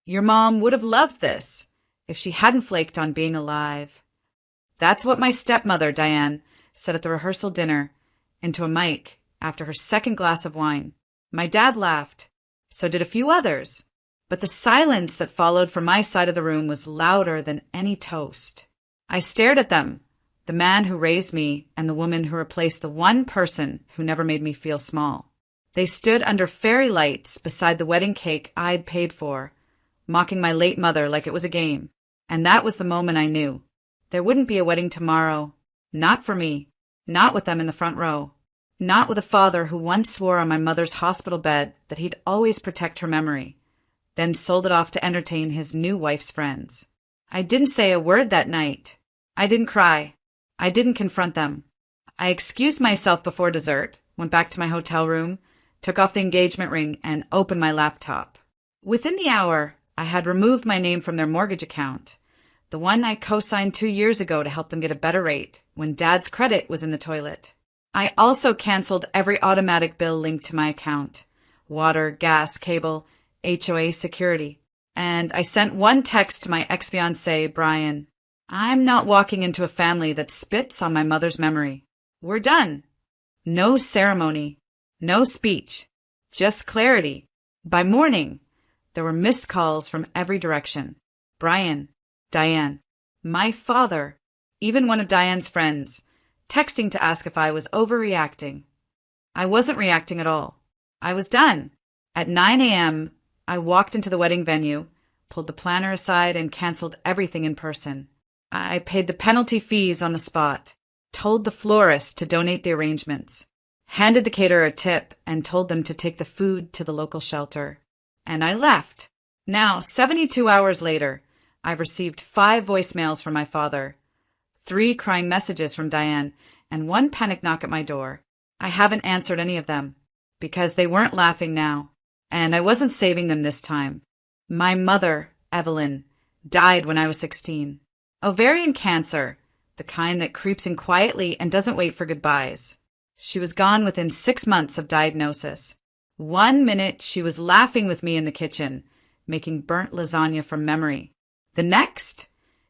Your mom would have loved this if she hadn't flaked on being alive. That's what my stepmother, Diane, said at the rehearsal dinner into a mic after her second glass of wine. My dad laughed. So did a few others. But the silence that followed from my side of the room was louder than any toast. I stared at them, the man who raised me and the woman who replaced the one person who never made me feel small. They stood under fairy lights beside the wedding cake I'd paid for, mocking my late mother like it was a game. And that was the moment I knew. There wouldn't be a wedding tomorrow. Not for me. Not with them in the front row. Not with a father who once swore on my mother's hospital bed that he'd always protect her memory, then sold it off to entertain his new wife's friends. I didn't say a word that night. I didn't cry. I didn't confront them. I excused myself before dessert, went back to my hotel room, took off the engagement ring, and opened my laptop. Within the hour, I had removed my name from their mortgage account, the one I co-signed 2 years ago to help them get a better rate when Dad's credit was in the toilet. I also canceled every automatic bill linked to my account: water, gas, cable, HOA security. And I sent one text to my ex-fiancé, Brian. I'm not walking into a family that spits on my mother's memory. We're done. No ceremony, no speech, just clarity. By morning, there were missed calls from every direction. Brian, Diane, my father, even one of Diane's friends, texting to ask if I was overreacting. I wasn't reacting at all. I was done. At 9 a.m., I walked into the wedding venue, pulled the planner aside, and canceled everything in person. I paid the penalty fees on the spot, told the florist to donate the arrangements, handed the caterer a tip, and told them to take the food to the local shelter. And I left. Now, 72 hours later, I've received 5 voicemails from my father, 3 crying messages from Diane, and 1 panic knock at my door. I haven't answered any of them, because they weren't laughing now, and I wasn't saving them this time. My mother, Evelyn, died when I was 16. Ovarian cancer, the kind that creeps in quietly and doesn't wait for goodbyes. She was gone within 6 months of diagnosis. 1 minute she was laughing with me in the kitchen, making burnt lasagna from memory. The next,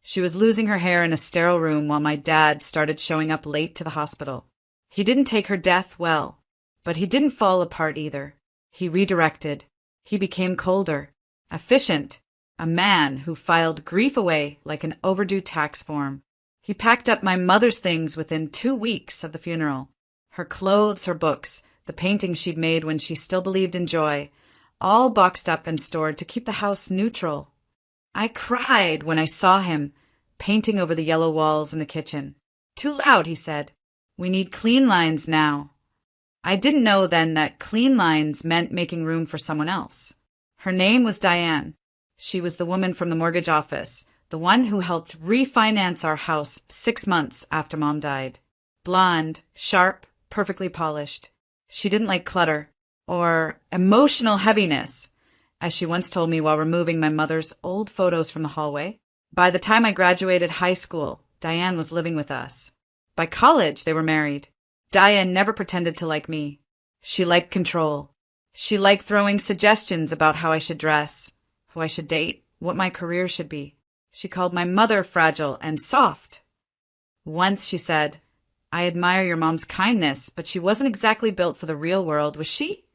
she was losing her hair in a sterile room while my dad started showing up late to the hospital. He didn't take her death well, but he didn't fall apart either. He redirected. He became colder, efficient, a man who filed grief away like an overdue tax form. He packed up my mother's things within 2 weeks of the funeral. Her clothes, her books, the paintings she'd made when she still believed in joy, all boxed up and stored to keep the house neutral. I cried when I saw him painting over the yellow walls in the kitchen. Too loud, he said. We need clean lines now. I didn't know then that clean lines meant making room for someone else. Her name was Diane. She was the woman from the mortgage office, the one who helped refinance our house 6 months after Mom died. Blonde, sharp, perfectly polished. She didn't like clutter or emotional heaviness, as she once told me while removing my mother's old photos from the hallway. By the time I graduated high school, Diane was living with us. By college, they were married. Diane never pretended to like me. She liked control. She liked throwing suggestions about how I should dress, who I should date, what my career should be. She called my mother fragile and soft. Once she said, I admire your mom's kindness, but she wasn't exactly built for the real world, was she?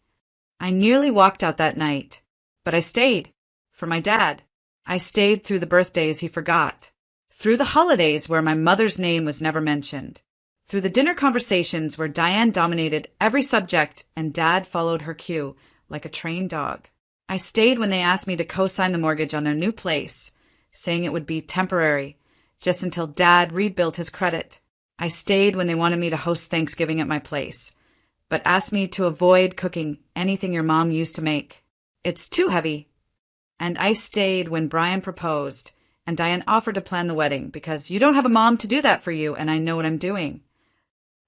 I nearly walked out that night, but I stayed. For my dad. I stayed through the birthdays he forgot, through the holidays where my mother's name was never mentioned, through the dinner conversations where Diane dominated every subject and Dad followed her cue like a trained dog. I stayed when they asked me to co-sign the mortgage on their new place, saying it would be temporary, just until Dad rebuilt his credit. I stayed when they wanted me to host Thanksgiving at my place, but asked me to avoid cooking anything your mom used to make. It's too heavy. And I stayed when Brian proposed, and Diane offered to plan the wedding because you don't have a mom to do that for you, and I know what I'm doing.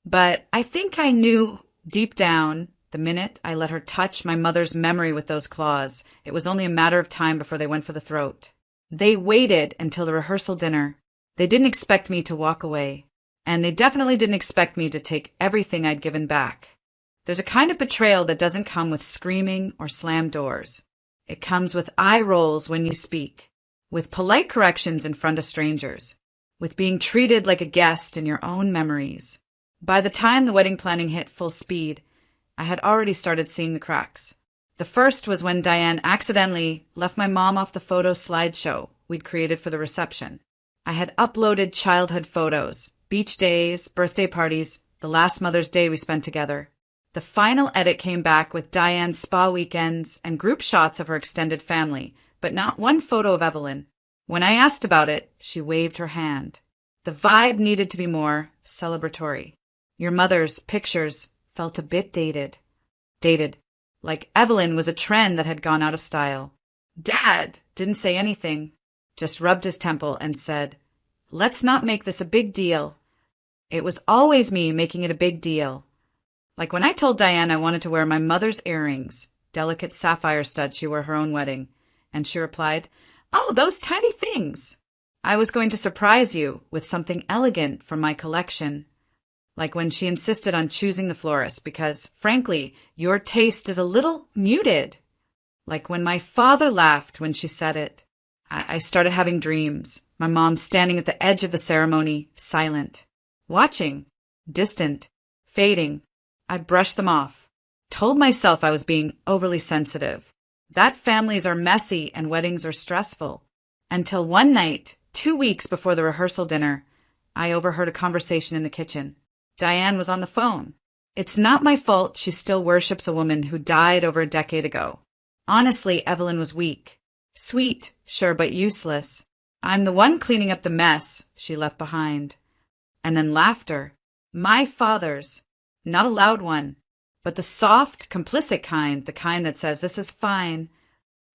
But I think I knew deep down, the minute I let her touch my mother's memory with those claws, it was only a matter of time before they went for the throat. They waited until the rehearsal dinner. They didn't expect me to walk away, and they definitely didn't expect me to take everything I'd given back. There's a kind of betrayal that doesn't come with screaming or slammed doors. It comes with eye rolls when you speak, with polite corrections in front of strangers, with being treated like a guest in your own memories. By the time the wedding planning hit full speed, I had already started seeing the cracks. The first was when Diane accidentally left my mom off the photo slideshow we'd created for the reception. I had uploaded childhood photos, beach days, birthday parties, the last Mother's Day we spent together. The final edit came back with Diane's spa weekends and group shots of her extended family, but not one photo of Evelyn. When I asked about it, she waved her hand. The vibe needed to be more celebratory. Your mother's pictures felt a bit dated. Like Evelyn was a trend that had gone out of style. Dad didn't say anything, just rubbed his temple and said, "Let's not make this a big deal." It was always me making it a big deal. Like when I told Diane I wanted to wear my mother's earrings, delicate sapphire stud she wore her own wedding, and she replied, "Oh, those tiny things." I was going to surprise you with something elegant from my collection. Like when she insisted on choosing the florist because, frankly, your taste is a little muted. Like when my father laughed when she said it. I started having dreams. My mom standing at the edge of the ceremony, silent, watching, distant, fading. I brushed them off, told myself I was being overly sensitive, that families are messy and weddings are stressful. Until one night, 2 weeks before the rehearsal dinner, I overheard a conversation in the kitchen. Diane was on the phone. It's not my fault she still worships a woman who died over a decade ago. Honestly, Evelyn was weak. Sweet, sure, but useless. I'm the one cleaning up the mess she left behind. And then laughter. My father's. Not a loud one, but the soft, complicit kind, the kind that says, "This is fine."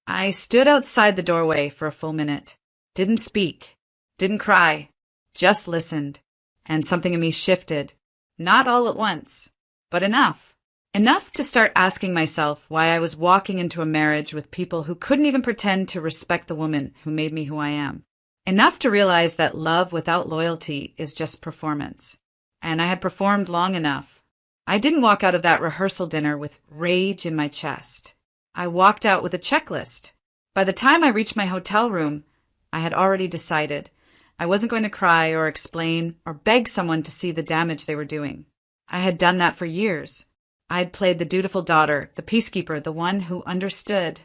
I stood outside the doorway for a full minute. Didn't speak. Didn't cry. Just listened. And something in me shifted. Not all at once, but enough. Enough to start asking myself why I was walking into a marriage with people who couldn't even pretend to respect the woman who made me who I am. Enough to realize that love without loyalty is just performance. And I had performed long enough. I didn't walk out of that rehearsal dinner with rage in my chest. I walked out with a checklist. By the time I reached my hotel room, I had already decided I wasn't going to cry or explain or beg someone to see the damage they were doing. I had done that for years. I had played the dutiful daughter, the peacekeeper, the one who understood.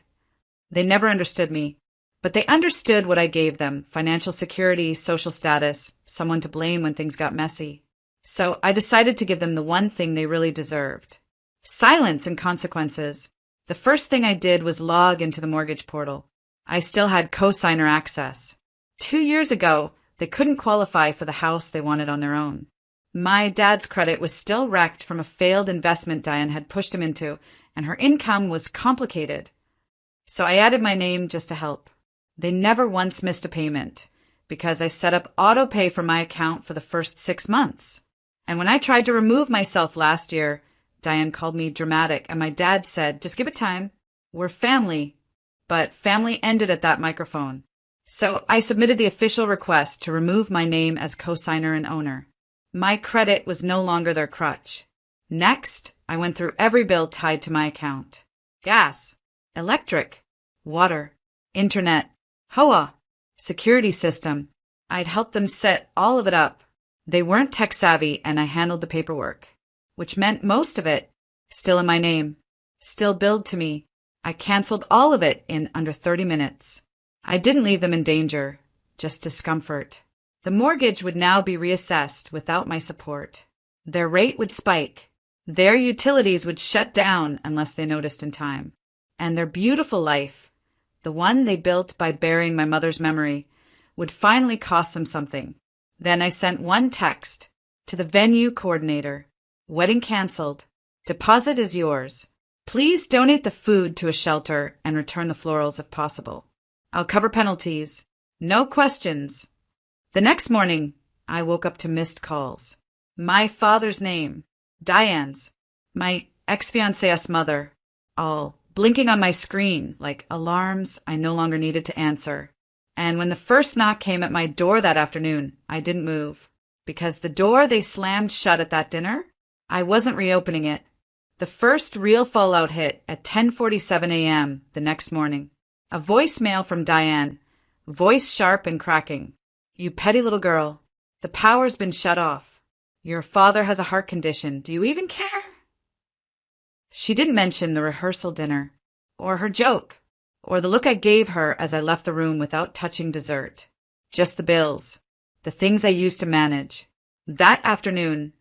They never understood me, but they understood what I gave them: financial security, social status, someone to blame when things got messy. So I decided to give them the one thing they really deserved: silence and consequences. The first thing I did was log into the mortgage portal. I still had co-signer access. 2 years ago, they couldn't qualify for the house they wanted on their own. My dad's credit was still wrecked from a failed investment Diane had pushed him into, and her income was complicated. So I added my name just to help. They never once missed a payment because I set up auto pay for my account for the first 6 months. And when I tried to remove myself last year, Diane called me dramatic, and my dad said, "Just give it time. We're family." But family ended at that microphone. So I submitted the official request to remove my name as co-signer and owner. My credit was no longer their crutch. Next, I went through every bill tied to my account. Gas, electric, water, internet, HOA, security system. I'd helped them set all of it up. They weren't tech savvy, and I handled the paperwork, which meant most of it still in my name, still billed to me. I canceled all of it in under 30 minutes. I didn't leave them in danger, just discomfort. The mortgage would now be reassessed without my support. Their rate would spike. Their utilities would shut down unless they noticed in time. And their beautiful life, the one they built by burying my mother's memory, would finally cost them something. Then I sent one text to the venue coordinator. Wedding canceled. Deposit is yours. Please donate the food to a shelter and return the florals if possible. I'll cover penalties. No questions. The next morning, I woke up to missed calls. My father's name, Diane's, my ex-fiancée's mother, all blinking on my screen like alarms I no longer needed to answer. And when the first knock came at my door that afternoon, I didn't move. Because the door they slammed shut at that dinner, I wasn't reopening it. The first real fallout hit at 10:47 a.m. the next morning. A voicemail from Diane, voice sharp and cracking. You petty little girl. The power's been shut off. Your father has a heart condition. Do you even care? She didn't mention the rehearsal dinner, or her joke, or the look I gave her as I left the room without touching dessert. Just the bills, the things I used to manage. That afternoon,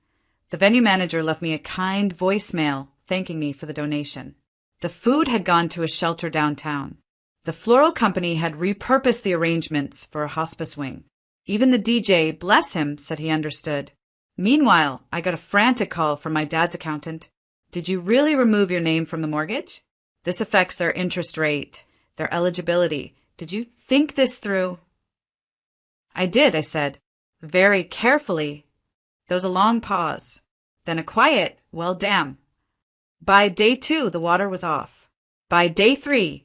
the venue manager left me a kind voicemail thanking me for the donation. The food had gone to a shelter downtown. The floral company had repurposed the arrangements for a hospice wing. Even the DJ, bless him, said he understood. Meanwhile, I got a frantic call from my dad's accountant. Did you really remove your name from the mortgage? This affects their interest rate, their eligibility. Did you think this through? I did, I said, very carefully. There was a long pause, then a quiet, well, damn. By day 2, the water was off. By day 3,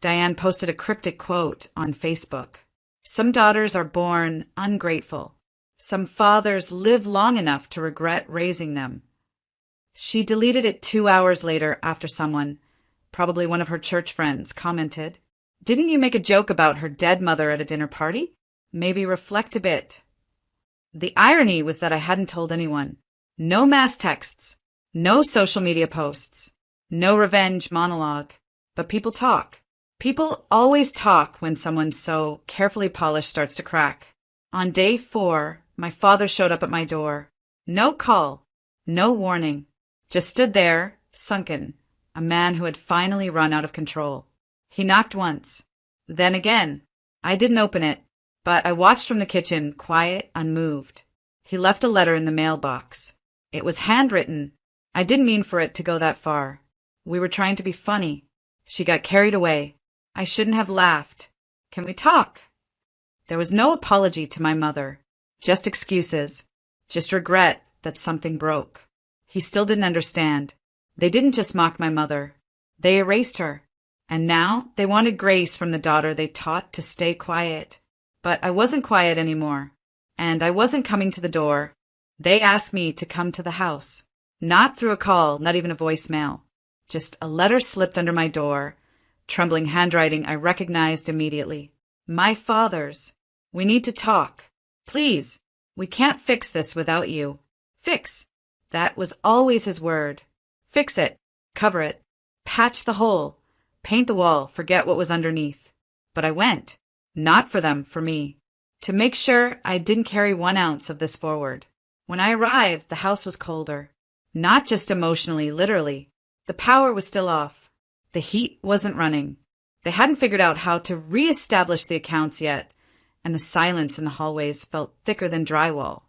Diane posted a cryptic quote on Facebook. Some daughters are born ungrateful. Some fathers live long enough to regret raising them. She deleted it 2 hours later after someone, probably one of her church friends, commented, "Didn't you make a joke about her dead mother at a dinner party? Maybe reflect a bit." The irony was that I hadn't told anyone. No mass texts, no social media posts, no revenge monologue. But people talk. People always talk when someone so carefully polished starts to crack. On day 4, my father showed up at my door. No call, no warning. Just stood there, sunken, a man who had finally run out of control. He knocked once, then again. I didn't open it, but I watched from the kitchen, quiet, unmoved. He left a letter in the mailbox. It was handwritten. I didn't mean for it to go that far. We were trying to be funny. She got carried away. I shouldn't have laughed. Can we talk? There was no apology to my mother. Just excuses. Just regret that something broke. He still didn't understand. They didn't just mock my mother. They erased her. And now they wanted grace from the daughter they taught to stay quiet. But I wasn't quiet anymore. And I wasn't coming to the door. They asked me to come to the house. Not through a call, not even a voicemail. Just a letter slipped under my door. Trembling handwriting I recognized immediately. My father's. We need to talk. Please. We can't fix this without you. Fix. That was always his word. Fix it. Cover it. Patch the hole. Paint the wall. Forget what was underneath. But I went. Not for them, for me. To make sure I didn't carry 1 ounce of this forward. When I arrived, the house was colder. Not just emotionally, literally. The power was still off. The heat wasn't running. They hadn't figured out how to re-establish the accounts yet, and the silence in the hallways felt thicker than drywall.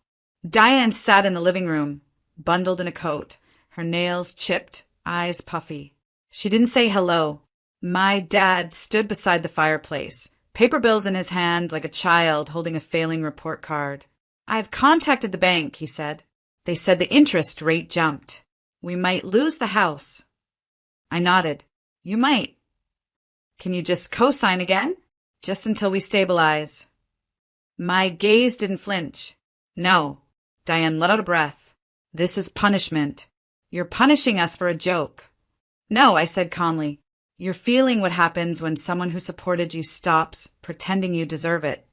Diane sat in the living room, bundled in a coat, her nails chipped, eyes puffy. She didn't say hello. My dad stood beside the fireplace, paper bills in his hand like a child holding a failing report card. "I've contacted the bank," he said. "They said the interest rate jumped. We might lose the house." I nodded. "You might. Can you just co-sign again? Just until we stabilize." My gaze didn't flinch. "No." Diane let out a breath. "This is punishment. You're punishing us for a joke." "No," I said calmly. "You're feeling what happens when someone who supported you stops pretending you deserve it."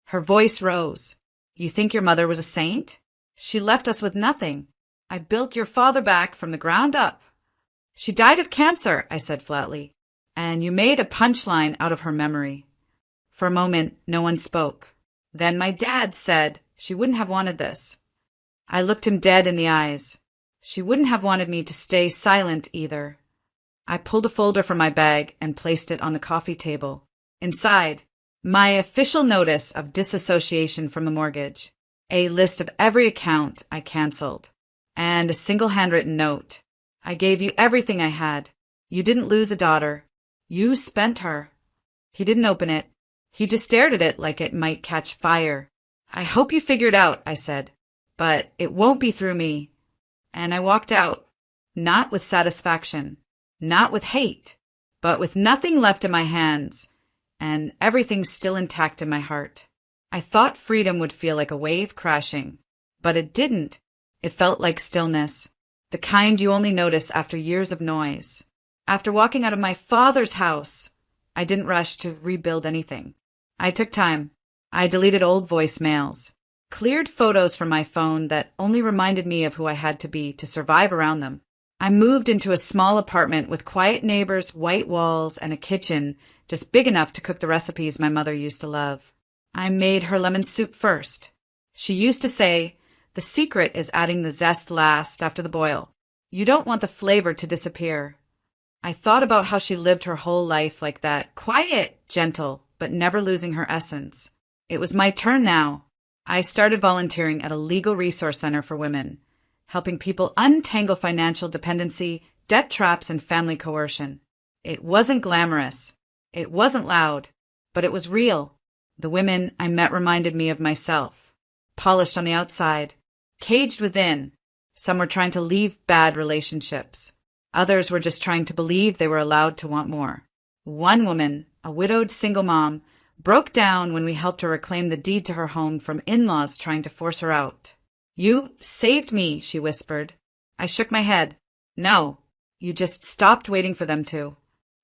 Her voice rose. "You think your mother was a saint? She left us with nothing. I built your father back from the ground up." "She died of cancer," I said flatly. "And you made a punchline out of her memory." For a moment, no one spoke. Then my dad said she wouldn't have wanted this. I looked him dead in the eyes. She wouldn't have wanted me to stay silent either. I pulled a folder from my bag and placed it on the coffee table. Inside, my official notice of disassociation from the mortgage, a list of every account I canceled, and a single handwritten note. "I gave you everything I had. You didn't lose a daughter. You spent her." He didn't open it. He just stared at it like it might catch fire. "I hope you figured out," I said, "but it won't be through me." And I walked out, not with satisfaction, not with hate, but with nothing left in my hands, and everything still intact in my heart. I thought freedom would feel like a wave crashing, but it didn't. It felt like stillness, the kind you only notice after years of noise. After walking out of my father's house, I didn't rush to rebuild anything. I took time. I deleted old voicemails, cleared photos from my phone that only reminded me of who I had to be to survive around them. I moved into a small apartment with quiet neighbors, white walls, and a kitchen just big enough to cook the recipes my mother used to love. I made her lemon soup first. She used to say, "The secret is adding the zest last after the boil. You don't want the flavor to disappear." I thought about how she lived her whole life like that, quiet, gentle, but never losing her essence. It was my turn now. I started volunteering at a legal resource center for women, helping people untangle financial dependency, debt traps, and family coercion. It wasn't glamorous. It wasn't loud, but it was real. The women I met reminded me of myself. Polished on the outside, caged within. Some were trying to leave bad relationships. Others were just trying to believe they were allowed to want more. One woman, a widowed single mom, broke down when we helped her reclaim the deed to her home from in-laws trying to force her out. "You saved me," she whispered. I shook my head. "No, you just stopped waiting for them to."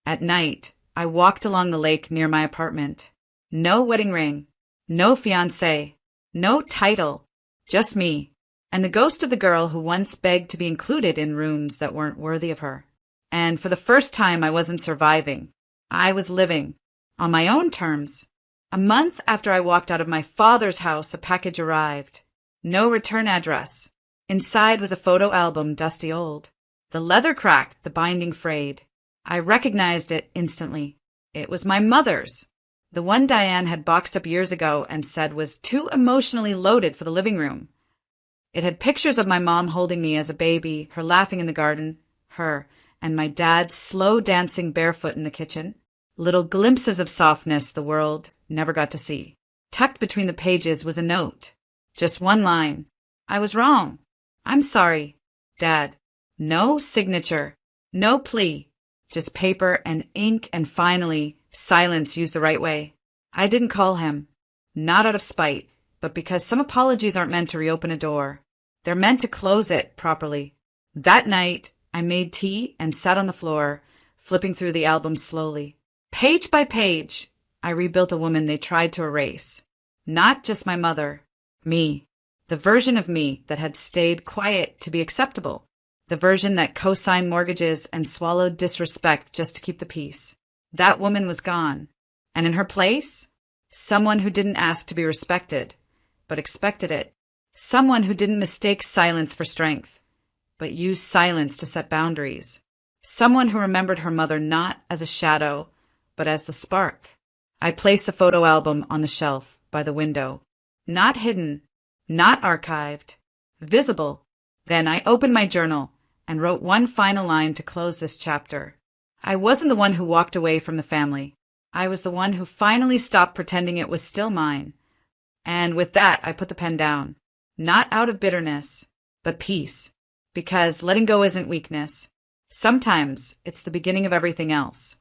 At night, I walked along the lake near my apartment. No wedding ring, no fiancé, no title, just me, and the ghost of the girl who once begged to be included in rooms that weren't worthy of her. And for the first time, I wasn't surviving. I was living, on my own terms. A month after I walked out of my father's house, a package arrived. No return address. Inside was a photo album, dusty old. The leather cracked, the binding frayed. I recognized it instantly. It was my mother's. The one Diane had boxed up years ago and said was too emotionally loaded for the living room. It had pictures of my mom holding me as a baby, her laughing in the garden, her, and my dad slow dancing barefoot in the kitchen. Little glimpses of softness the world never got to see. Tucked between the pages was a note. Just one line. "I was wrong. I'm sorry, Dad." No signature. No plea. Just paper and ink and finally, silence used the right way. I didn't call him. Not out of spite, but because some apologies aren't meant to reopen a door. They're meant to close it properly. That night, I made tea and sat on the floor, flipping through the album slowly. Page by page, I rebuilt a woman they tried to erase. Not just my mother. Me. The version of me that had stayed quiet to be acceptable. The version that co-signed mortgages and swallowed disrespect just to keep the peace. That woman was gone. And in her place, someone who didn't ask to be respected, but expected it. Someone who didn't mistake silence for strength, but used silence to set boundaries. Someone who remembered her mother not as a shadow, but as the spark. I placed the photo album on the shelf by the window. Not hidden, not archived, visible. Then I opened my journal and wrote one final line to close this chapter. I wasn't the one who walked away from the family. I was the one who finally stopped pretending it was still mine. And with that, I put the pen down. Not out of bitterness, but peace. Because letting go isn't weakness. Sometimes it's the beginning of everything else.